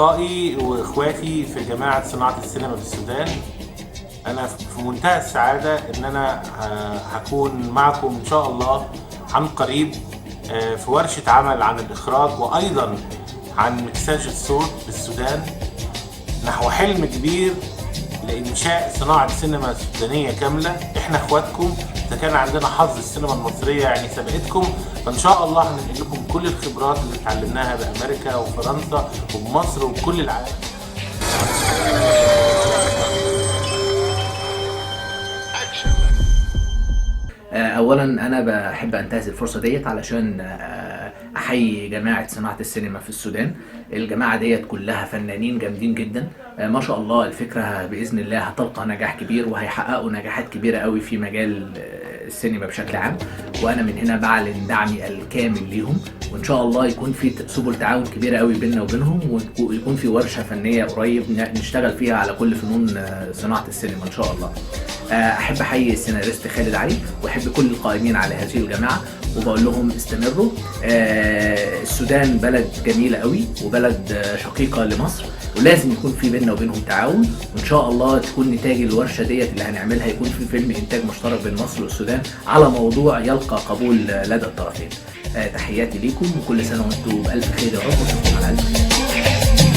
أصدقائي وإخواتي في جماعة صناعة السينما في السودان، أنا في منتهى السعادة إن أنا هكون معكم إن شاء الله عن قريب في ورشة عمل عن الإخراج وأيضا عن مكساج الصوت بالسودان، نحو حلم كبير لإنشاء صناعة سينما سودانية كاملة. إحنا إخواتكم، إذا كان عندنا حظ السينما المصرية يعني سبقتكم، فإن شاء الله هننقل لكم كل الخبرات اللي اتعلمناها بأمريكا وفرنسا وبمصر وبكل العالم. اولا انا بحب انتهز الفرصه ديت علشان احيي جماعه صناعه السينما في السودان. الجماعه ديت كلها فنانين جامدين جدا، ما شاء الله. الفكره باذن الله هتلقى نجاح كبير وهيحققوا نجاحات كبيره قوي في مجال السينما بشكل عام، وانا من هنا بعلن دعمي الكامل ليهم، وان شاء الله يكون في سبل تعاون كبيره قوي بيننا وبينهم، ويكون في ورشه فنيه قريب نشتغل فيها على كل فنون صناعه السينما ان شاء الله. احب احيي السيناريست خالد علي، واحب كل القائمين على هذه الجماعه، وبقول لهم استمروا. السودان بلد جميله قوي وبلد شقيقه لمصر، ولازم يكون في بيننا وبينهم تعاون، وان شاء الله تكون نتاج الورشه ديت اللي هنعملها يكون في فيلم انتاج مشترك بين مصر والسودان على موضوع يلقى قبول لدى الطرفين. تحياتي ليكم، وكل سنه وانتم بالف خير يا رب، واشوفكم على الف خير.